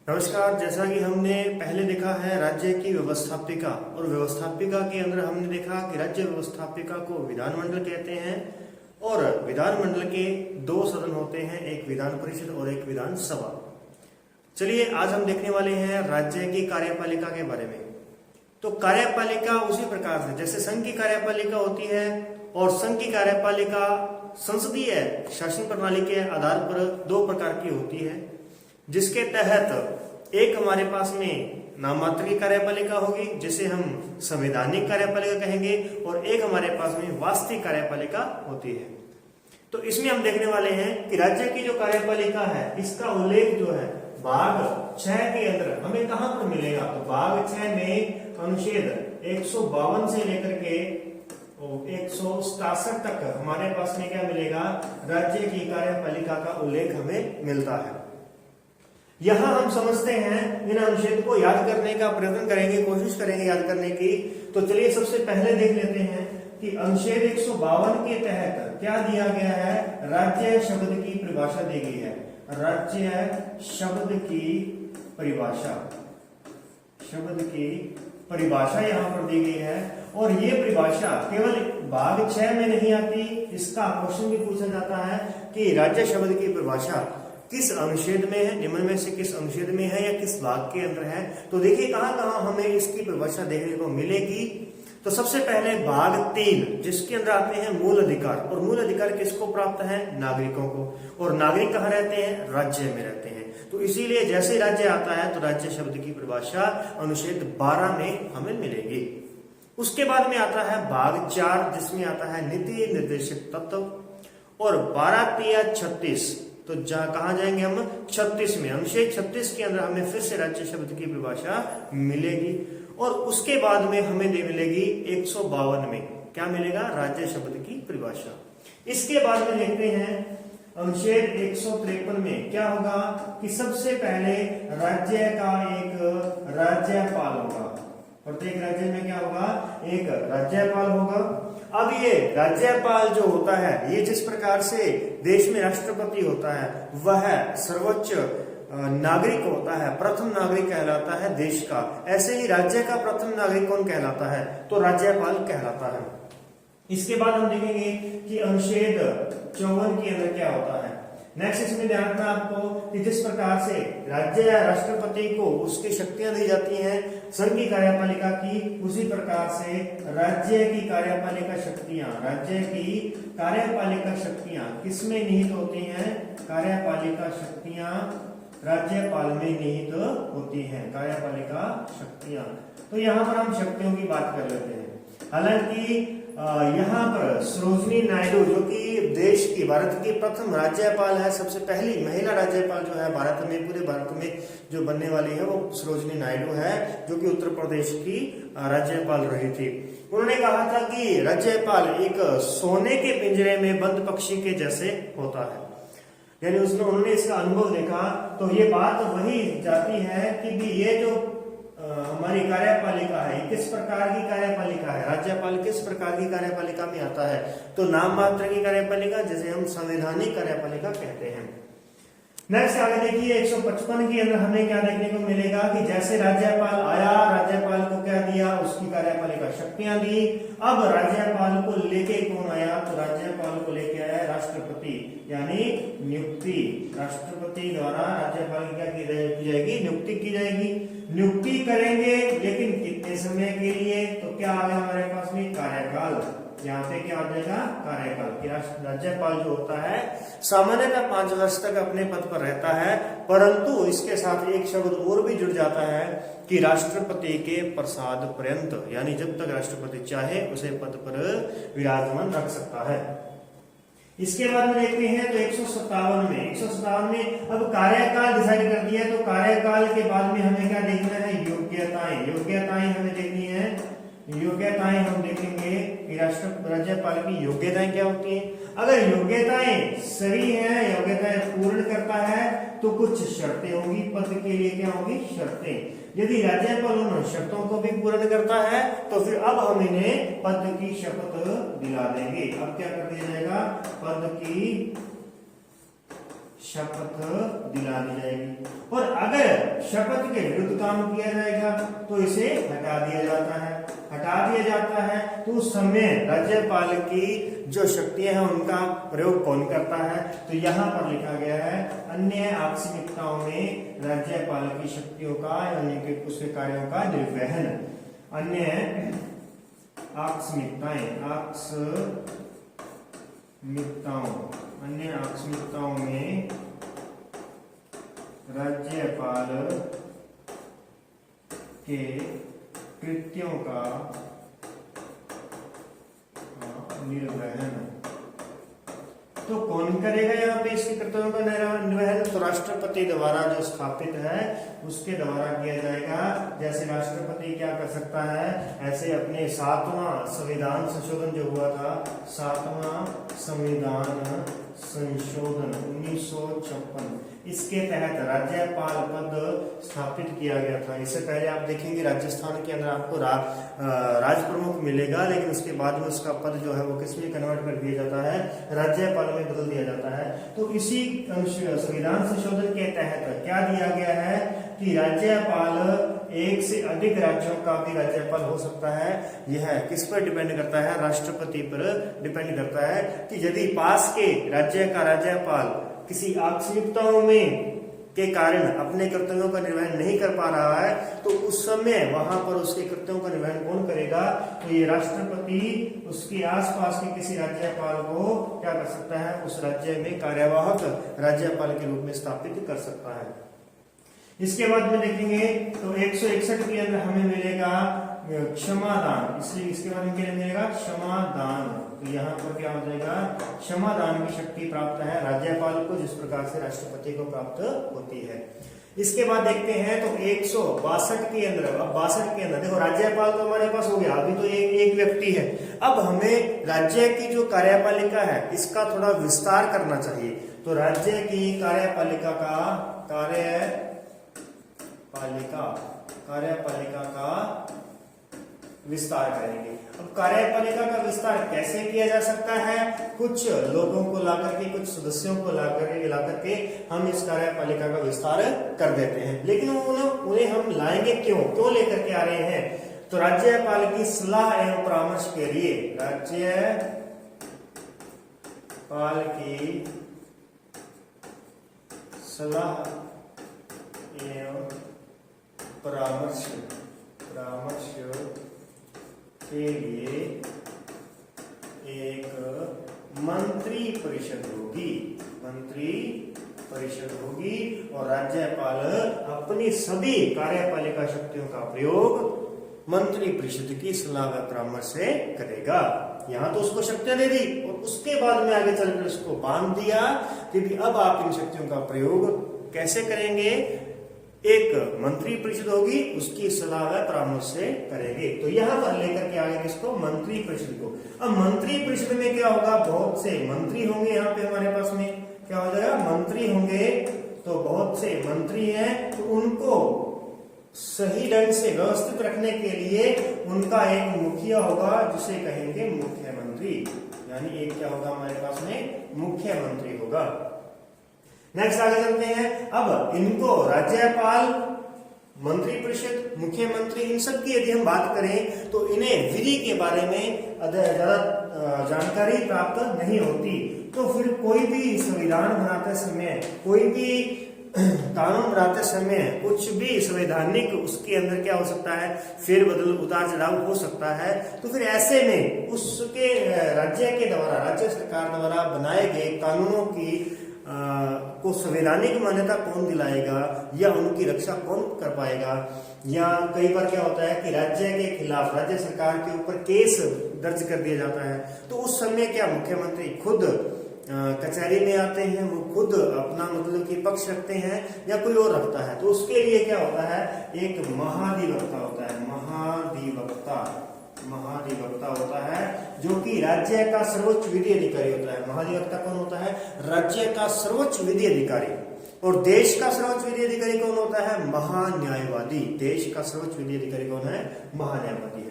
नमस्कार। जैसा कि हमने पहले देखा है राज्य की व्यवस्थापिका, और व्यवस्थापिका के अंदर हमने देखा कि राज्य व्यवस्थापिका को विधानमंडल कहते हैं और विधानमंडल के दो सदन होते हैं, एक विधान परिषद और एक विधानसभा। चलिए आज हम देखने वाले हैं राज्य की कार्यपालिका के बारे में। तो कार्यपालिका उसी प्रकार से जैसे संघ की कार्यपालिका होती है, और संघ की कार्यपालिका संसदीय शासन प्रणाली के आधार पर दो प्रकार की होती है, जिसके तहत एक हमारे पास में नाम मात्र की कार्यपालिका होगी जिसे हम संवैधानिक कार्यपालिका कहेंगे, और एक हमारे पास में वास्तविक कार्यपालिका होती है। तो इसमें हम देखने वाले हैं कि राज्य की जो कार्यपालिका है इसका उल्लेख जो है भाग 6 के अंदर हमें कहां पर मिलेगा। तो भाग 6 में अनुच्छेद 152 से लेकर के 167 तक हमारे पास में क्या मिलेगा, राज्य की कार्यपालिका का उल्लेख हमें मिलता है। यहां हम समझते हैं, इन अनुच्छेद को याद करने का प्रयत्न करेंगे, कोशिश करेंगे याद करने की। तो चलिए सबसे पहले देख लेते हैं कि अनुच्छेद 152 के तहत क्या दिया गया है। राज्य शब्द की परिभाषा दी गई है। राज्य शब्द की परिभाषा, शब्द की परिभाषा यहां पर दी गई है, और ये परिभाषा केवल भाग 6 में नहीं आती। इसका क्वेश्चन भी पूछा जाता है कि राज्य शब्द की परिभाषा किस अनुच्छेद में है, निम्न में से किस अनुच्छेद में है या किस भाग के अंदर है। तो देखिए कहां कहां हमें इसकी परिभाषा देखने को मिलेगी। तो सबसे पहले भाग 3 जिसके अंदर आते हैं मूल अधिकार, और मूल अधिकार किसको प्राप्त है, नागरिकों को। और नागरिक कहाँ रहते हैं, राज्य में रहते हैं। तो इसीलिए जैसे राज्य आता है तो राज्य शब्द की परिभाषा अनुच्छेद 12 में हमें मिलेगी। उसके बाद में आता है भाग 4 जिसमें आता है नीति निर्देशित तत्व, और 12-36 तो कहां जाएंगे हम, 36 में, अनुच्छेद 36 के अंदर हमें फिर से राज्य शब्द की परिभाषा मिलेगी। और उसके बाद में हमें मिलेगी 152 में क्या मिलेगा, राज्य शब्द की परिभाषा। इसके बाद में देखते हैं अनुच्छेद 153 में क्या होगा कि सबसे पहले राज्य का एक राज्यपाल होगा। प्रत्येक राज्य में क्या होगा, एक राज्यपाल होगा। अब ये राज्यपाल जो होता है, ये जिस प्रकार से देश में राष्ट्रपति होता है वह सर्वोच्च नागरिक होता है, प्रथम नागरिक कहलाता है देश का। ऐसे ही राज्य का प्रथम नागरिक कौन कहलाता है, तो राज्यपाल कहलाता है। इसके बाद हम देखेंगे कि अनुच्छेद 54 के अंदर क्या होता है। नेक्स्ट इसमें ध्यान रखना आपको कि जिस प्रकार से राज्य या राष्ट्रपति को उसकी शक्तियां दी जाती हैं संघ की कार्यपालिका की, उसी प्रकार से राज्य की कार्यपालिका शक्तियां, राज्य की कार्यपालिका शक्तियां किसमें निहित होती हैं, कार्यपालिका शक्तियां राज्यपाल में निहित होती हैं, कार्यपालिका शक्तियां। तो यहाँ पर हम शक्तियों की बात कर लेते हैं। हालांकि यहाँ पर सरोजिनी नायडू जो कि देश की, भारत की प्रथम राज्यपाल है, सबसे पहली महिला राज्यपाल जो है भारत में, पूरे भारत में जो बनने वाली है वो सरोजिनी नायडू है, जो कि उत्तर प्रदेश की राज्यपाल रही थी। उन्होंने कहा था कि राज्यपाल एक सोने के पिंजरे में बंद पक्षी के जैसे होता है, यानी उन्होंने इसका अनुभव देखा। तो ये बात वही जाती है कि भी ये जो हमारी कार्यपालिका है किस प्रकार की कार्यपालिका है, राज्यपाल किस प्रकार की कार्यपालिका में आता है, तो नाम मात्र की कार्यपालिका जिसे हम संवैधानिक कार्यपालिका कहते हैं। नेक्स्ट आगे देखिए 155 के अंदर हमें क्या देखने को मिलेगा कि जैसे राज्यपाल आया, राज्यपाल को क्या दिया, उसकी कार्यपालिका शक्तियां दी। अब राज्यपाल को लेके कौन आया, तो राज्यपाल को लेके आया राष्ट्रपति, यानी नियुक्ति। राष्ट्रपति द्वारा राज्यपाल की क्या की जाएगी, नियुक्ति की जाएगी। नियुक्ति करेंगे लेकिन कितने समय के लिए, तो क्या आ गया हमारे पास में, कार्यकाल। यहाँ पे क्या आ जाएगा, कार्यकाल। कि राज्यपाल जो होता है सामान्यतः 5 वर्ष तक अपने पद पर रहता है, परंतु इसके साथ एक शब्द और भी जुड़ जाता है कि राष्ट्रपति के प्रसाद पर्यंत, यानी जब तक राष्ट्रपति चाहे उसे पद पर विराजमान रख सकता है। इसके बाद में देखते हैं तो 157 में अब कार्यकाल डिसाइड कर दिया है। तो कार्यकाल के बाद में हमें क्या देखना है, योग्यताएं। योग्यताएं हमें देखनी है। योग्यताएं हम देखेंगे कि राज्यपाल की योग्यताएं क्या होती हैं। अगर योग्यताएं सही है, योग्यताएं पूर्ण करता है, तो कुछ शर्तें होंगी, पद के लिए क्या होगी, शर्तें। यदि राज्यपाल उन शर्तों को भी पूर्ण करता है तो फिर अब हम इन्हें पद की शपथ दिला देंगे। अब क्या कर दिया जाएगा, पद की शपथ दिला दी जाएगी। और अगर शपथ के विरुद्ध काम किया जाएगा तो इसे हटा दिया जाता है। तो उस समय राज्यपाल की जो शक्तियां हैं उनका प्रयोग कौन करता है? तो यहाँ पर लिखा गया है अन्य आकस्मिकताओं में राज्यपाल की शक्तियों का यानी कि उसके कार्यों का निर्वहन। अन्य आकस्मिकताओं में राज्यपाल के कृत्यों का निर्वहन। तो कौन करेगा यहाँ पे इसके कर्तव्यों का निर्वहन? तो राष्ट्रपति द्वारा जो स्थापित है उसके द्वारा किया जाएगा। जैसे राष्ट्रपति क्या कर सकता है, ऐसे अपने 7वां संविधान संशोधन जो हुआ था, 7वां संविधान संशोधन 1956, इसके तहत राज्यपाल पद स्थापित किया गया था। इससे पहले आप देखेंगे राजस्थान के अंदर आपको राज प्रमुख मिलेगा, लेकिन उसके बाद में उसका पद जो है वो किस में कन्वर्ट कर दिया जाता है, राज्यपाल में बदल दिया जाता है। तो इसी संविधान संशोधन के तहत क्या दिया गया है कि राज्यपाल एक से अधिक राज्यों का भी राज्यपाल हो सकता है। यह किस पर डिपेंड करता है? राष्ट्रपति पर डिपेंड करता है कि यदि पास के राज्य का राज्यपाल किसी आकस्मिकताओं में के कारण अपने कर्तव्यों का निर्वहन नहीं कर पा रहा है तो उस समय वहां पर उसके कर्तव्यों का निर्वहन कौन करेगा? तो ये राष्ट्रपति उसके आसपास के किसी राज्यपाल को क्या कर सकता है, उस राज्य में कार्यवाहक राज्यपाल के रूप में स्थापित कर सकता है। इसके बाद में देखेंगे तो 161 के अंदर हमें मिलेगा क्षमादान। इसलिए इसके बाद में क्या मिलेगा? क्षमादान। तो यहाँ पर क्या हो जाएगा? क्षमादान की शक्ति प्राप्त है राज्यपाल को, जिस प्रकार से राष्ट्रपति को प्राप्त होती है। इसके बाद देखते हैं तो 162 के अंदर, अब 62 के अंदर देखो राज्यपाल तो हमारे पास हो गया, अभी तो एक व्यक्ति है। अब हमें राज्य की जो कार्यपालिका है इसका थोड़ा विस्तार करना चाहिए। तो राज्य की कार्यपालिका का विस्तार करेंगे। अब कार्यपालिका का विस्तार कैसे किया जा सकता है? कुछ लोगों को लाकर के, कुछ सदस्यों को लाकर के हम इस कार्यपालिका का विस्तार कर देते हैं। लेकिन उन्हें हम लाएंगे क्यों लेकर के आ रहे हैं? तो राज्यपाल की सलाह एवं परामर्श के लिए, राज्यपाल की सलाह एवं परामर्श के लिए एक मंत्री परिषद होगी और राज्यपाल अपनी सभी कार्यपालिका शक्तियों का प्रयोग मंत्री परिषद की सलाह व परामर्श से करेगा। यहाँ तो उसको शक्तियां दे दी और उसके बाद में आगे चलकर उसको बांध दिया कि अब आप इन शक्तियों का प्रयोग कैसे करेंगे? एक मंत्री परिषद होगी, उसकी सलाह व परामर्श से करेंगे। तो यहां पर लेकर के आगे किसको? मंत्री परिषद को। अब मंत्री परिषद में क्या होगा? बहुत से मंत्री होंगे। यहाँ पे हमारे पास में क्या हो जाएगा? मंत्री होंगे। तो बहुत से मंत्री हैं, तो उनको सही ढंग से व्यवस्थित रखने के लिए उनका एक मुखिया होगा, जिसे कहेंगे मुख्यमंत्री। यानी एक क्या होगा हमारे पास में? मुख्यमंत्री होगा। नेक्स्ट आगे चलते हैं। अब इनको राज्यपाल, मंत्री परिषद, मुख्यमंत्री, इन सब की यदि हम बात करें तो इन्हें विधि के बारे में ज्यादा जानकारी प्राप्त नहीं होती। तो फिर कोई भी संविधान बनाते समय, कोई भी कानून बनाते समय कुछ भी संवैधानिक उसके अंदर क्या हो सकता है? फेरबदल, उतार चढ़ाव हो सकता है। तो फिर ऐसे में उसके राज्य के द्वारा, राज्य सरकार द्वारा बनाए गए कानूनों की को संवैधानिक मान्यता कौन दिलाएगा या उनकी रक्षा कौन कर पाएगा? या कई बार क्या होता है कि राज्य के खिलाफ, राज्य सरकार के ऊपर केस दर्ज कर दिया जाता है। तो उस समय क्या मुख्यमंत्री खुद कचहरी में आते हैं, वो खुद अपना मतलब कि पक्ष रखते हैं या कोई और रखता है? तो उसके लिए क्या होता है? एक महाधिवक्ता होता है। महाधिवक्ता होता है जो कि राज्य का सर्वोच्च विधि अधिकारी होता है। महाधिवक्ता कौन होता है? राज्य का सर्वोच्च विधि अधिकारी। और देश का सर्वोच्च विधि अधिकारी कौन होता है? महान्यायवादी। देश का सर्वोच्च विधि अधिकारी कौन है? महान्यायवादी है।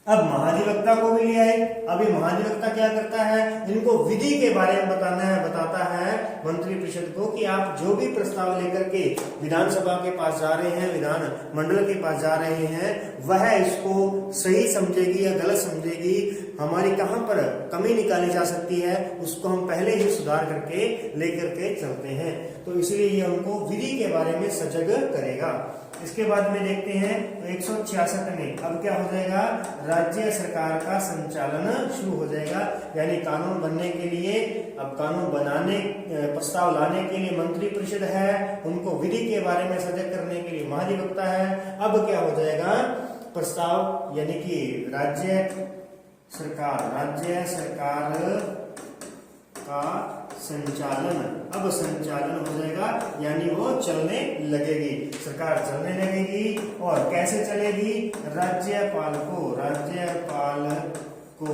अब महाधिवक्ता को भी ले आए। अब ये महाधिवक्ता क्या करता है, इनको विधि के बारे में बताता है मंत्रिपरिषद को कि आप जो भी प्रस्ताव लेकर के विधानसभा के पास जा रहे हैं, विधान मंडल के पास जा रहे हैं, वह इसको सही समझेगी या गलत समझेगी, हमारी कहां पर कमी निकाली जा सकती है, उसको हम पहले ही सुधार करके लेकर के चलते हैं। तो इसलिए ये हमको विधि के बारे में सजग करेगा। इसके बाद में देखते हैं 166 में अब क्या हो जाएगा, राज्य सरकार का संचालन शुरू हो जाएगा। यानी कानून बनने के लिए, अब कानून बनाने प्रस्ताव लाने के लिए मंत्री परिषद है, उनको विधि के बारे में सजग करने के लिए महाधिवक्ता है। अब क्या हो जाएगा, प्रस्ताव यानी कि राज्य सरकार का संचालन, अब संचालन हो जाएगा, यानी वो चलने लगेगी, सरकार चलने लगेगी। और कैसे चलेगी, राज्यपाल को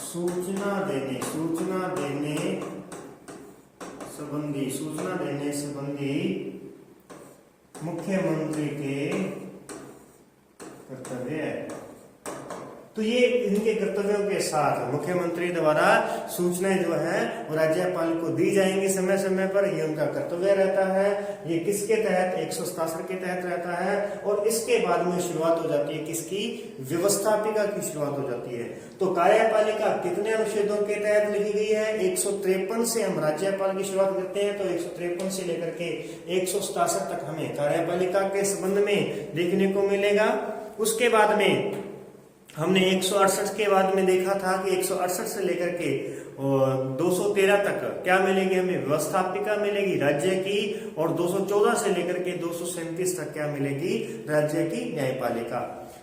सूचना देने संबंधी मुख्यमंत्री के कर्तव्य है। तो ये इनके कर्तव्यों के साथ मुख्यमंत्री द्वारा सूचनाएं जो है वो राज्यपाल को दी जाएंगी समय समय पर, ये उनका कर्तव्य रहता है। ये किसके तहत, 167 के तहत रहता है। और इसके बाद में शुरुआत हो जाती है किसकी, व्यवस्थापिका की शुरुआत हो जाती है। तो कार्यपालिका कितने अनुच्छेदों के तहत लिखी गई है, 153 से हम राज्यपाल की शुरुआत करते हैं। तो 153 से लेकर के 167 तक हमें कार्यपालिका के संबंध में देखने को मिलेगा। उसके बाद में हमने 168 के बाद में देखा था कि 168 से लेकर के 213 तक क्या मिलेगी, हमें व्यवस्थापिका मिलेगी राज्य की, और 214 से लेकर के 237 तक क्या मिलेगी, राज्य की न्यायपालिका।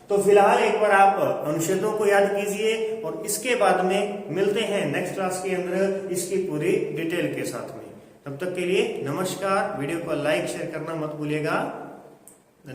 तो फिलहाल एक बार आप अनुच्छेदों को याद कीजिए और इसके बाद में मिलते हैं नेक्स्ट क्लास के अंदर इसकी पूरी डिटेल के साथ में। तब तक के लिए नमस्कार। वीडियो को लाइक शेयर करना मत भूलिएगा।